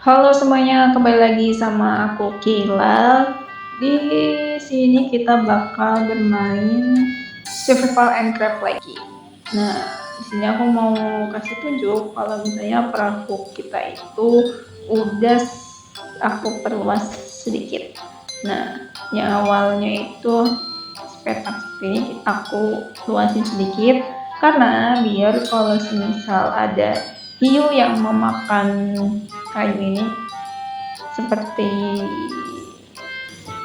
Halo semuanya, kembali lagi sama aku Kila. Di sini kita bakal bermain Survival and Craft lagi. Nah, di sini aku mau kasih tunjuk kalau misalnya perahu kita itu udah aku perluas sedikit. Nah, yang awalnya itu petak seperti ini aku luasin sedikit karena biar kalau misal ada hiu yang memakan kayu ini seperti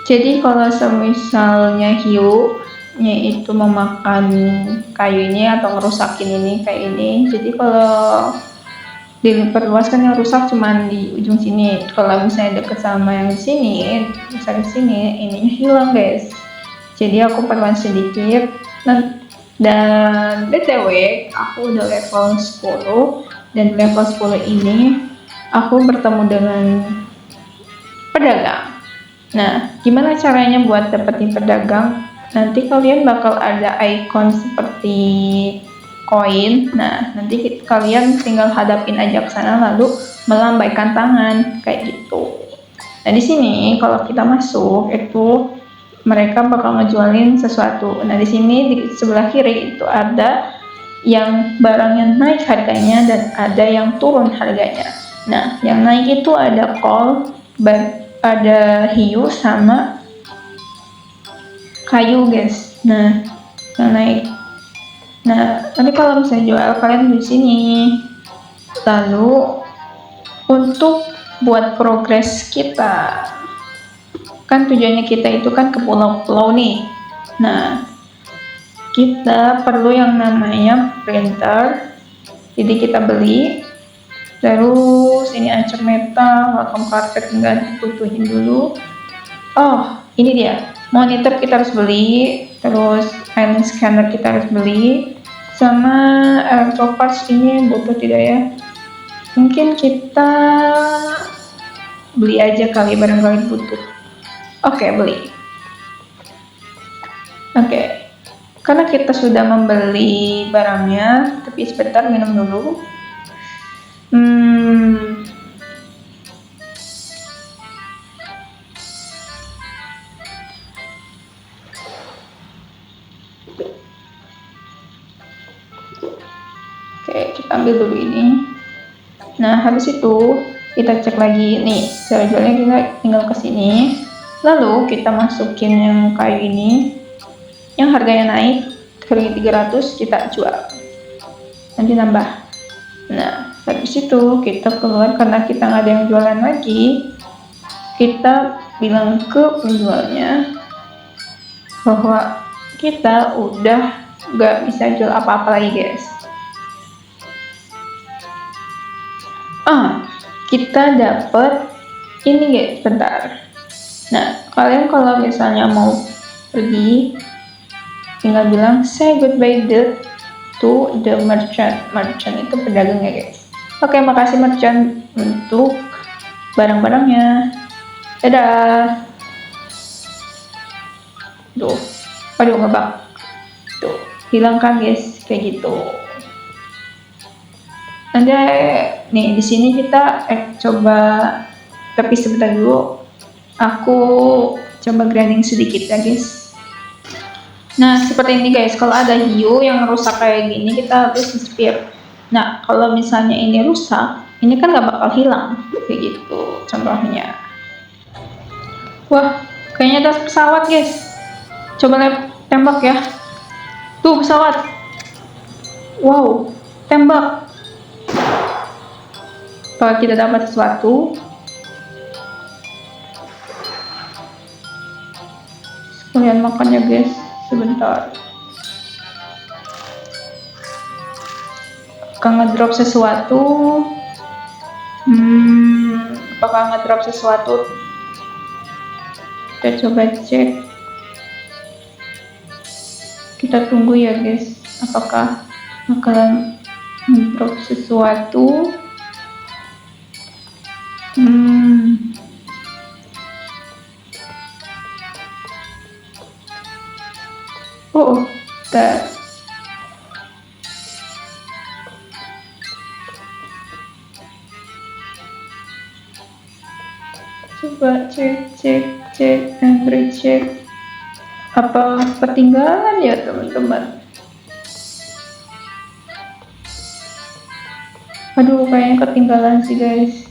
jadi kalau misalnya hiunya itu memakan kayu ini atau ngerusakin ini kayak ini, jadi kalau diperluas kan yang rusak cuman di ujung sini. Kalau misalnya deket sama yang di sini, misalnya di sini, ininya hilang guys. Jadi aku perluas sedikit. Dan BTW aku udah level 10 dan level 10 ini aku bertemu dengan pedagang. Nah, gimana caranya buat dapetin pedagang? Nanti kalian bakal ada icon seperti koin. Nah, nanti kalian tinggal hadapin aja ke sana lalu melambaikan tangan kayak gitu. Nah, di sini kalau kita masuk itu mereka bakal ngejualin sesuatu. Nah, di sini di sebelah kiri itu ada yang barangnya naik harganya dan ada yang turun harganya. Nah, yang naik itu ada kol, ada hiu sama kayu guys. Nah, yang naik. Nah, nanti kalau misalnya jual kalian di sini. Lalu untuk buat progres kita, kan tujuannya kita itu kan ke pulau-pulau nih. Nah, kita perlu yang namanya printer. Jadi kita beli. Terus ini ancur metal, welcome carpet enggak dibutuhin dulu. Oh, ini dia. Monitor kita harus beli, terus island scanner kita harus beli, sama electroparts ini butuh tidak ya? Mungkin kita beli aja kali barangkali butuh. Oke, beli. Oke. Karena kita sudah membeli barangnya, tapi sebentar minum dulu. Oke, kita ambil dulu ini. Nah, habis itu kita cek lagi nih, cara jualnya kita tinggal ke sini. Lalu kita masukin yang kayu ini, yang harganya naik ke 300 kita jual. Nanti nambah. Nah, habis itu kita keluar karena kita nggak ada yang jualan lagi. Kita bilang ke penjualnya bahwa kita udah nggak bisa jual apa-apa lagi guys. Kita dapat ini guys, bentar. Nah, kalian kalau misalnya mau pergi tinggal bilang say goodbye to the merchant. Merchant itu pedagang ya guys. Oke, makasih merchant untuk barang-barangnya. Dadah. Tuh, aduh ngebak. Tuh, hilang kan guys, kayak gitu. Nanti nih di sini kita coba, tapi sebentar dulu aku coba grinding sedikit ya guys. Nah, seperti ini guys, kalau ada hiu yang rusak kayak gini kita harus spear. Nah, kalau misalnya ini rusak, ini kan nggak bakal hilang kayak gitu contohnya. Wah, kayaknya ada pesawat guys, coba tembak ya. Tuh pesawat, wow, tembak. Kalau kita dapat sesuatu, sekalian makannya guys, sebentar. Apakah ngedrop sesuatu? Apakah ngedrop sesuatu? Kita coba cek. Kita tunggu ya guys, apakah bakalan ngedrop sesuatu? Oh, bentar. Coba cek and recheck. Apa ketinggalan ya teman-teman? Aduh, kayaknya ketinggalan sih guys.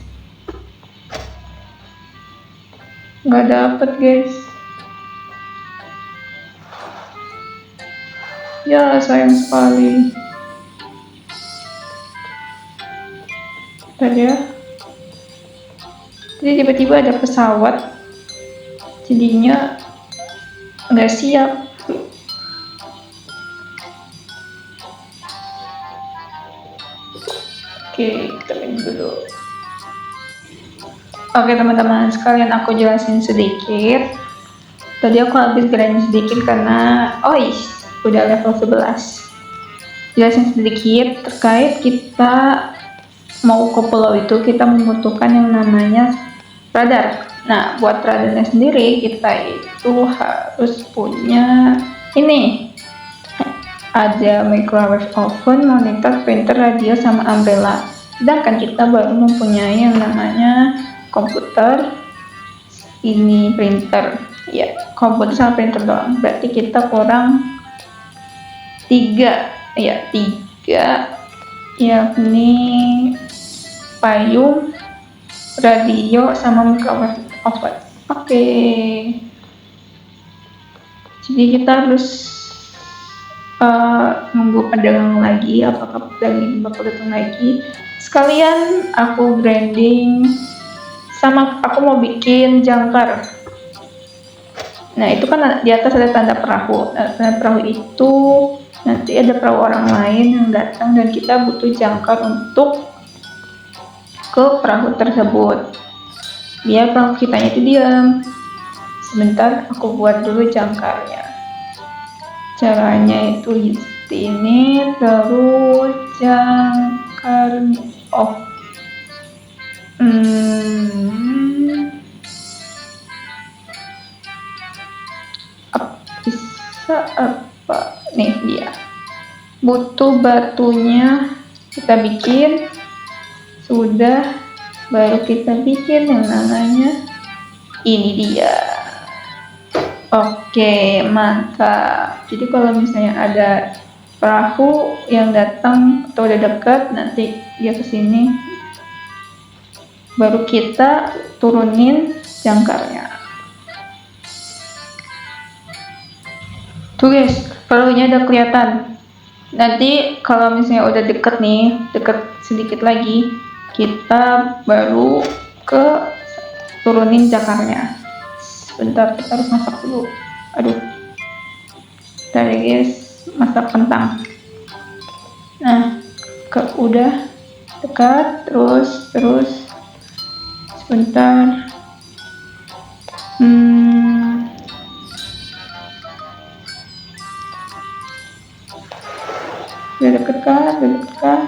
Nggak dapet guys. Ya sayang sekali. Tadi ya. Jadi tiba-tiba ada pesawat. Jadinya nggak siap. Oke, kita main dulu. Oke teman-teman, sekalian aku jelasin sedikit. Tadi aku habis grinding sedikit karena udah level 11. Jelasin sedikit terkait kita mau ke pulau itu, kita membutuhkan yang namanya radar. Nah, buat radarnya sendiri kita itu harus punya ini. Ada microwave oven, monitor, printer, radio, sama umbrella. Sedangkan kita baru mempunyai yang namanya komputer, ini printer. Ya, komputer sama printer doang. Berarti kita kurang 3. Ya, 3. Yakni payung, radio, sama microwave oven. Oke. Jadi kita harus nunggu pedagang lagi, apakah pedagang ini bakal datang lagi. Sekalian aku grinding, sama aku mau bikin jangkar. Nah itu kan di atas ada tanda perahu. Nah, tanda perahu itu nanti ada perahu orang lain yang datang dan kita butuh jangkar untuk ke perahu tersebut biar perahu kitanya itu diam. Sebentar aku buat dulu jangkarnya. Caranya itu seperti ini, terus jangkar bisa apa nih, dia butuh batunya, kita bikin sudah, baru kita bikin yang namanya ini dia. Oke, mantap. Jadi kalau misalnya ada perahu yang datang atau udah dekat, nanti dia kesini, baru kita turunin jangkarnya. Tuh guys, perahunya udah kelihatan. Nanti kalau misalnya udah deket nih, deket sedikit lagi, kita baru ke turunin jangkarnya. Sebentar, kita harus masak dulu. Aduh, tadi guys, masak kentang. Nah, udah dekat, terus sebentar. Udah deket kan?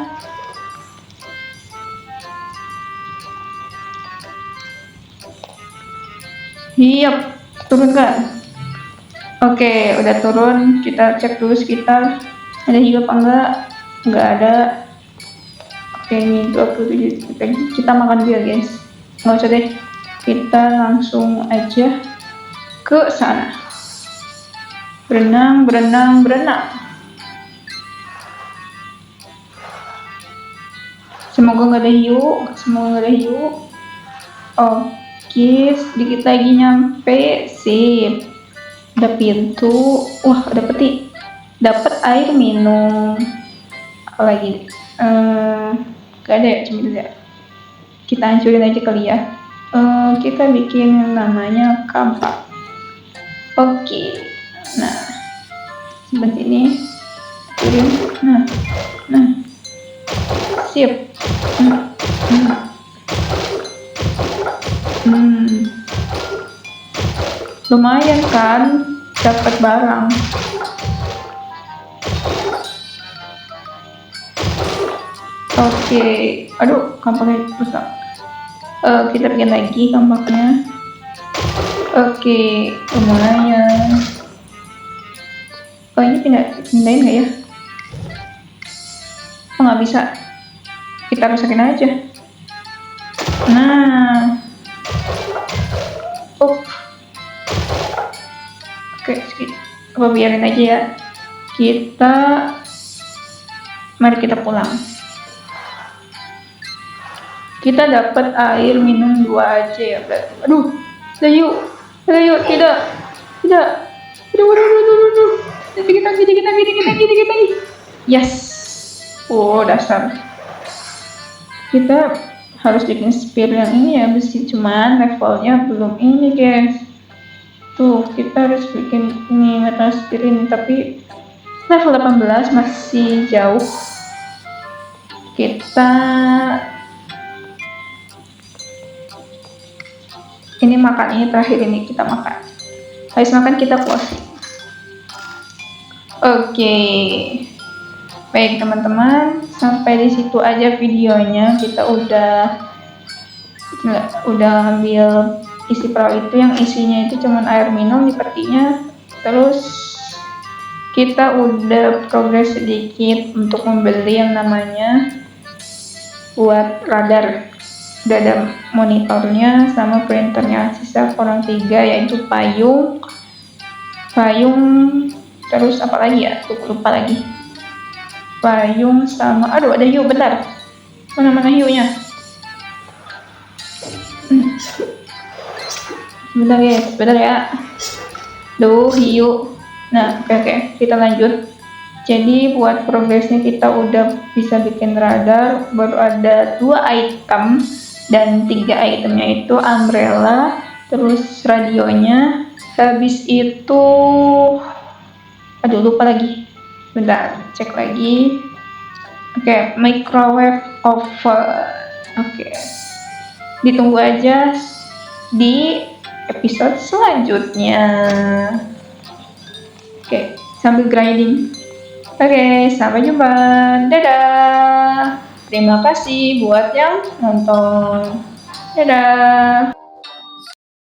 Iya, turun kan? Oke, udah turun. Kita cek dulu sekitar ada hiu apa enggak. Enggak ada. Oke, ini 27 lagi. Kita makan dia guys. Nggak usah deh. Kita langsung aja ke sana. Berenang. Semoga nggak ada hiu. Oke, sedikit lagi nyampe. Sip. Ada pintu. Wah, ada peti. Dapat air minum. Apa lagi? Gak ada ya, cuma itu ya. Kita hancurin aja kali ya. Kita bikin yang namanya kampak. Oke. Nah, seperti ini. Kirim. Nah. Sip. Lumayan kan, dapat barang. Oke, aduh, kampaknya rusak. Kita bikin lagi kampaknya. Oke, lumayan. Ini pindahin nggak ya? Nggak bisa. Kita rusakin aja. Nah, Oke, apa biarin aja ya. Mari kita pulang. Kita dapat air minum 2 aja ya, berarti. Aduh, Layu, tidak. Aduh. Dikit lagi. Yes. Oh, dasar. Kita harus bikin spear yang ini ya, besi, cuman levelnya belum ini, guys. Tuh, kita harus bikin ini metal spear ini, tapi level 18 masih jauh. Kita ini makan, ini terakhir, ini kita makan. Habis makan kita closing. Oke. Baik teman-teman, sampai di situ aja videonya. Kita udah ambil isi perahu itu, yang isinya itu cuman air minum di petinya. Terus kita udah progres sedikit untuk membeli yang namanya buat radar. Udah ada monitornya sama printernya. Sisa kurang 3, yaitu payung, terus apa lagi ya, lupa lagi. Payung sama, aduh ada hiu, bentar, mana hiunya. Bentar ya. Duh, hiu. Nah, oke, kita lanjut. Jadi buat progresnya kita udah bisa bikin radar, baru ada 2 item, dan 3 itemnya itu umbrella, terus radionya. Habis itu, aduh lupa lagi. Bentar, cek lagi. Oke, microwave oven. Oke. Ditunggu aja di episode selanjutnya. Oke, sambil grinding. Oke, sampai jumpa. Dadah. Terima kasih buat yang nonton. Dadah.